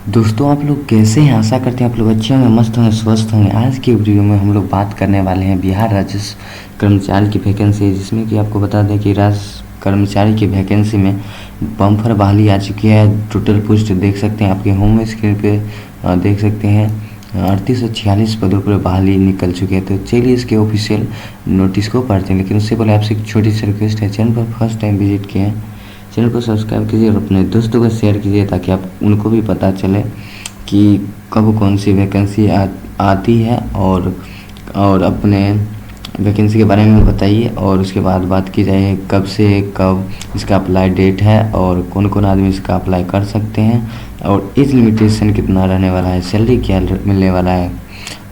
दोस्तों आप लोग कैसे हैं? आशा करते हैं आप लोग अच्छे होंगे, मस्त होंगे, स्वस्थ होंगे। आज की वीडियो में हम लोग बात करने वाले हैं बिहार राजस्व कर्मचारी की वैकेंसी है, जिसमें कि आपको बता दें कि राजस्व कर्मचारी की वैकेंसी में बम्पर बहाली आ चुकी है। टोटल पोस्ट देख सकते हैं, आपके होम स्क्रीन पे देख सकते हैं 3846 पदों पर बहाली निकल चुकी है। तो चलिए इसके ऑफिशियल नोटिस को पढ़ते हैं, लेकिन उससे पहले आपसे एक छोटी सी रिक्वेस्ट है, चैनल पर फर्स्ट टाइम विजिट किए हैं चैनल को सब्सक्राइब कीजिए और अपने दोस्तों को शेयर कीजिए, ताकि आप उनको भी पता चले कि कब कौन सी वैकेंसी आती है। और अपने वैकेंसी के बारे में बताइए, और उसके बाद बात की जाए कब से कब इसका अप्लाई डेट है और कौन कौन आदमी इसका अप्लाई कर सकते हैं, और एज लिमिटेशन कितना रहने वाला है, सैलरी क्या मिलने वाला है,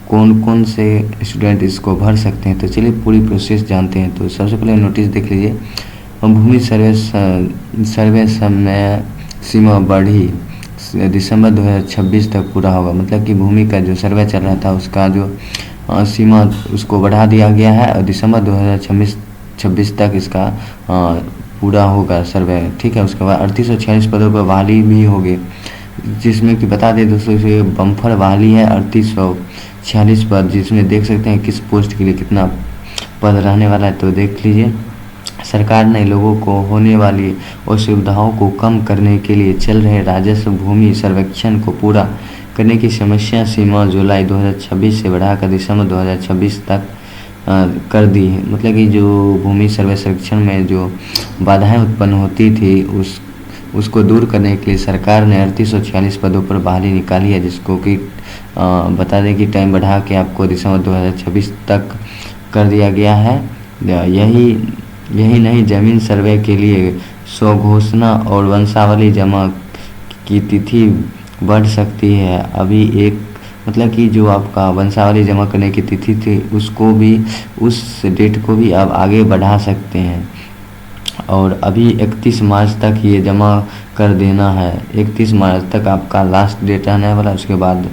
कौन कौन से स्टूडेंट इसको भर सकते हैं। तो चलिए पूरी प्रोसेस जानते हैं। तो सबसे पहले नोटिस देख लीजिए। भूमि सर्वे समय सीमा बढ़ी दिसंबर 2026 तक पूरा होगा। मतलब कि भूमि का जो सर्वे चल रहा था उसका जो सीमा उसको बढ़ा दिया गया है, और दिसंबर 2026 तक इसका पूरा होगा सर्वे। ठीक है, उसके बाद 3846 पदों पर बहाली भी होगी, जिसमें कि बता दें दोस्तों ये बम्फर बहाली है 3846 पद, जिसमें देख सकते हैं किस पोस्ट के लिए कितना पद रहने वाला है। तो देख लीजिए, सरकार ने लोगों को होने वाली असुविधाओं को कम करने के लिए चल रहे राजस्व भूमि सर्वेक्षण को पूरा करने की समस्या सीमा जुलाई 2026 से बढ़ाकर दिसंबर 2026 तक कर दी है। मतलब कि जो भूमि सर्वेक्षण में जो बाधाएं उत्पन्न होती थी उसको दूर करने के लिए सरकार ने 3846 पदों पर बहाली निकाली है, जिसको कि बता दें कि टाइम बढ़ा के आपको दिसंबर 2026 तक कर दिया गया है। यही नहीं, जमीन सर्वे के लिए स्वघोषणा और वंशावली जमा की तिथि बढ़ सकती है। अभी एक मतलब कि जो आपका वंशावली जमा करने की तिथि थी उसको भी, उस डेट को भी आप आगे बढ़ा सकते हैं, और अभी 31 मार्च तक ये जमा कर देना है। 31 मार्च तक आपका लास्ट डेट रहने वाला। उसके बाद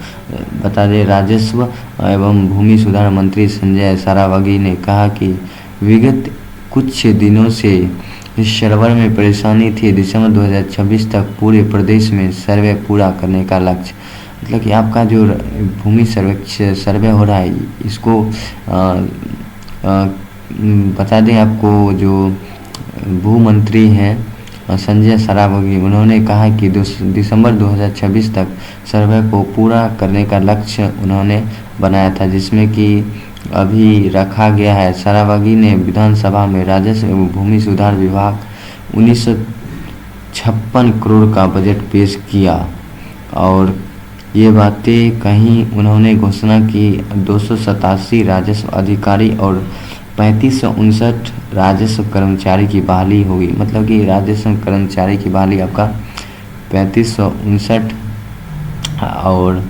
बता दें, राजस्व एवं भूमि सुधार मंत्री संजय सरावगी ने कहा कि विगत कुछ दिनों से इस सर्वर में परेशानी थी। दिसंबर 2026 तक पूरे प्रदेश में सर्वे पूरा करने का लक्ष्य। मतलब कि आपका जो भूमि सर्वे हो रहा है इसको बता दें आपको, जो भू मंत्री हैं संजय सरावगी, उन्होंने कहा कि दिसंबर 2026 तक सर्वे को पूरा करने का लक्ष्य उन्होंने बनाया था, जिसमें कि अभी रखा गया है। सरावगी ने विधानसभा में राजस्व एवं भूमि सुधार विभाग 1956 करोड़ का बजट पेश किया, और ये बातें कहीं उन्होंने घोषणा की 287 राजस्व अधिकारी और 3559 राजस्व कर्मचारी की बहाली होगी। मतलब कि राजस्व कर्मचारी की बहाली आपका 3559 और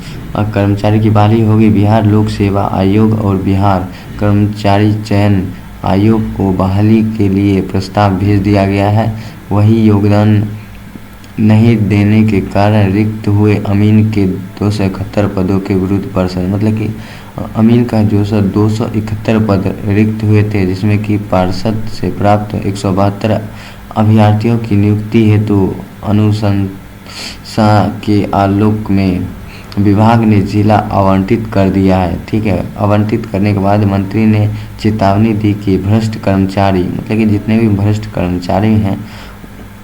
कर्मचारी की बहाली होगी। बिहार लोक सेवा आयोग और बिहार कर्मचारी चयन आयोग को बहाली के लिए प्रस्ताव भेज दिया गया है। वही योगदान नहीं देने के कारण रिक्त हुए अमीन के 271 पदों के विरुद्ध पार्षद, मतलब कि अमीन का जो 271 पद रिक्त हुए थे, जिसमें कि पार्षद से प्राप्त 172 अभ्यर्थियों की नियुक्ति हेतु अनुशंसा के आलोक में विभाग ने जिला आवंटित कर दिया है। ठीक है, आवंटित करने के बाद मंत्री ने चेतावनी दी कि भ्रष्ट कर्मचारी, मतलब कि जितने भी भ्रष्ट कर्मचारी हैं,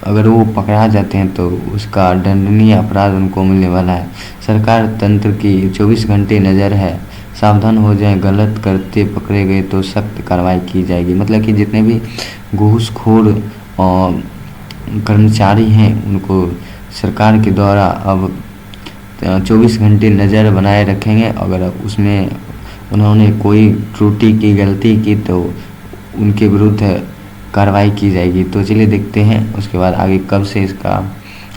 अगर वो पकड़ा जाते हैं तो उसका दंडनीय अपराध उनको मिलने वाला है। सरकार तंत्र की 24 घंटे नज़र है, सावधान हो जाएं, गलत करते पकड़े गए तो सख्त कार्रवाई की जाएगी। मतलब कि जितने भी घूसखोर कर्मचारी हैं उनको सरकार के द्वारा अब 24 घंटे नज़र बनाए रखेंगे। अगर उसमें उन्होंने कोई त्रुटि की, गलती की, तो उनके विरुद्ध कार्रवाई की जाएगी। तो चलिए देखते हैं उसके बाद आगे कब से इसका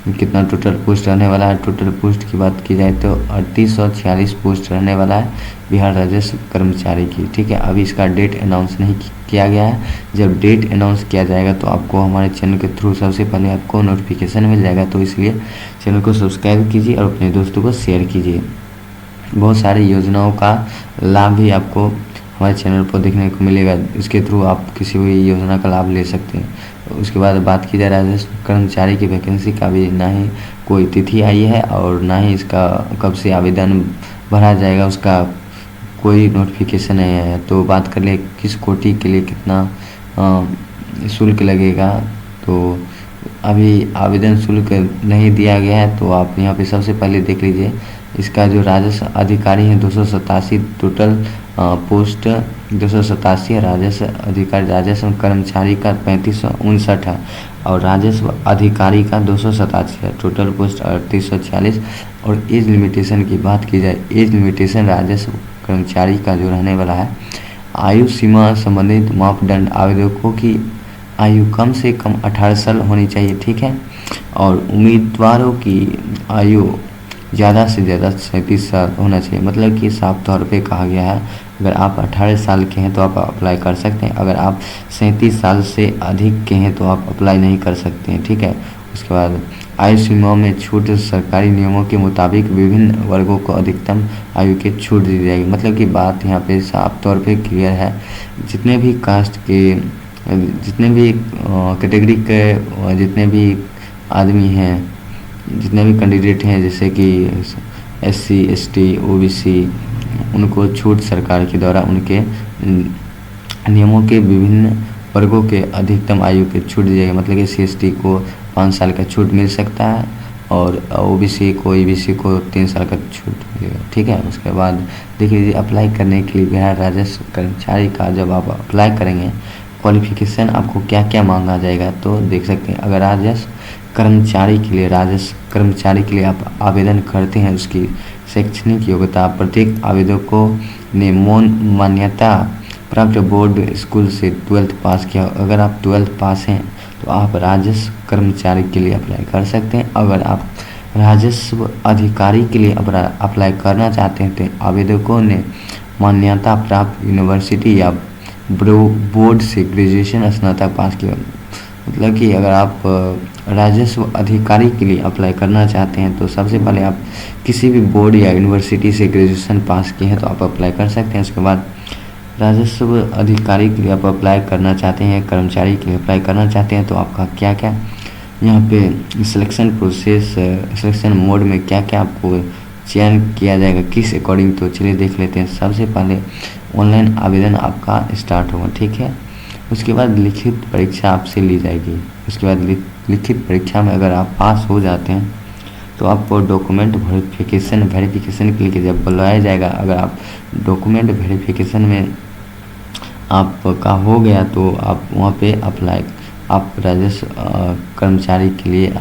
कितना टोटल पोस्ट रहने वाला है। टोटल पोस्ट की बात की जाए तो 3846 पोस्ट रहने वाला है बिहार राजस्व कर्मचारी की। ठीक है, अभी इसका डेट अनाउंस नहीं किया गया है। जब डेट अनाउंस किया जाएगा तो आपको हमारे चैनल के थ्रू सबसे पहले आपको नोटिफिकेशन मिल जाएगा। तो इसलिए चैनल को सब्सक्राइब कीजिए और अपने दोस्तों को शेयर कीजिए। बहुत सारी योजनाओं का लाभ भी आपको हमारे चैनल पर देखने को मिलेगा। इसके थ्रू आप किसी भी योजना का लाभ ले सकते हैं। उसके बाद बात की जाए राजस्व कर्मचारी की वैकेंसी का भी ना ही कोई तिथि आई है और ना ही इसका कब से आवेदन भरा जाएगा उसका कोई नोटिफिकेशन नहीं आया। तो बात कर ले किस कोटि के लिए कितना शुल्क लगेगा, तो अभी आवेदन शुल्क नहीं दिया गया है। तो आप यहाँ पे सबसे पहले देख लीजिए इसका जो राजस्व अधिकारी है 287 टोटल पोस्ट 287 है। राजस्व अधिकारी राजस्व कर्मचारी का 3559 है और राजस्व अधिकारी का 287 है। Total post 3846। और एज लिमिटेशन की बात की जाए, एज लिमिटेशन राजस्व कर्मचारी का जो रहने वाला है, आयु सीमा संबंधित मापदंड आवेदकों की आयु कम से कम 18 साल होनी चाहिए, ठीक है। और उम्मीदवारों की आयु ज़्यादा से ज़्यादा 37 साल होना चाहिए। मतलब कि साफ तौर पे कहा गया है अगर आप 18 साल के हैं तो आप अप्लाई कर सकते हैं, अगर आप 37 साल से अधिक के हैं तो आप अप्लाई नहीं कर सकते हैं, ठीक है। उसके बाद आयु सीमा में छूट, सरकारी नियमों के मुताबिक विभिन्न वर्गों को अधिकतम आयु की छूट दी जाएगी। मतलब कि बात यहाँ पे साफ तौर पे क्लियर है, जितने भी कास्ट के, जितने भी कैटेगरी के जितने भी आदमी हैं, जितने भी कैंडिडेट हैं, जैसे कि SC ST OBC, उनको छूट सरकार के द्वारा उनके नियमों के विभिन्न वर्गों के अधिकतम आयु की छूट दी जाएगी। मतलब कि SC ST को 5 साल का छूट मिल सकता है और OBC को EBC को 3 साल का छूट मिलेगा, ठीक है। उसके बाद देख लीजिए अप्लाई करने के लिए बिहार राजस्व कर्मचारी का जब आप अप्लाई करेंगे क्वालिफिकेशन आपको क्या क्या मांगा जाएगा, तो देख सकते हैं। अगर राजस्व कर्मचारी के लिए, राजस्व कर्मचारी के लिए आप आवेदन करते हैं, उसकी शैक्षणिक योग्यता प्रत्येक आवेदकों ने मान्यता प्राप्त बोर्ड स्कूल से 12th पास किया। अगर आप 12th पास हैं तो आप राजस्व कर्मचारी के लिए अप्लाई कर सकते हैं। अगर आप राजस्व अधिकारी के लिए अप्लाई करना चाहते हैं तो आवेदकों ने मान्यता प्राप्त यूनिवर्सिटी या बोर्ड से ग्रेजुएशन स्नातक पास किया। मतलब कि अगर आप राजस्व अधिकारी के लिए अप्लाई करना चाहते हैं तो सबसे पहले आप किसी भी बोर्ड या यूनिवर्सिटी से ग्रेजुएशन पास किए हैं तो आप अप्लाई कर सकते हैं। उसके बाद राजस्व अधिकारी के लिए आप अप्लाई करना चाहते हैं, कर्मचारी के लिए अप्लाई करना चाहते हैं तो आपका क्या क्या यहाँ पे सिलेक्शन प्रोसेस, सिलेक्शन मोड में क्या क्या आपको चयन किया जाएगा, किस अकॉर्डिंग, तो चलिए देख लेते हैं। सबसे पहले ऑनलाइन आवेदन आपका स्टार्ट होगा, ठीक है। उसके बाद लिखित परीक्षा आपसे ली जाएगी। उसके बाद लिखित परीक्षा में अगर आप पास हो जाते हैं तो आपको डॉक्यूमेंट वेरिफिकेशन के लिए जब बुलाया जाएगा, अगर आप डॉक्यूमेंट वेरिफिकेशन में आपका हो गया तो आप वहाँ पे अप्लाई, आप राजस्व कर्मचारी के लिए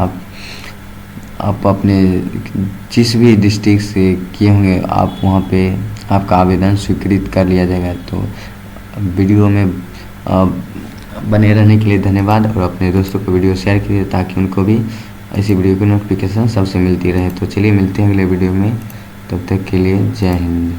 आप अपने जिस भी डिस्ट्रिक्ट से किए होंगे आप वहाँ पे आपका आवेदन स्वीकृत कर लिया जाएगा। तो वीडियो में बने रहने के लिए धन्यवाद और अपने दोस्तों को वीडियो शेयर कीजिए ताकि उनको भी ऐसी वीडियो की नोटिफिकेशन सबसे मिलती रहे। तो चलिए मिलते हैं अगले वीडियो में, तब तक के लिए जय हिंद।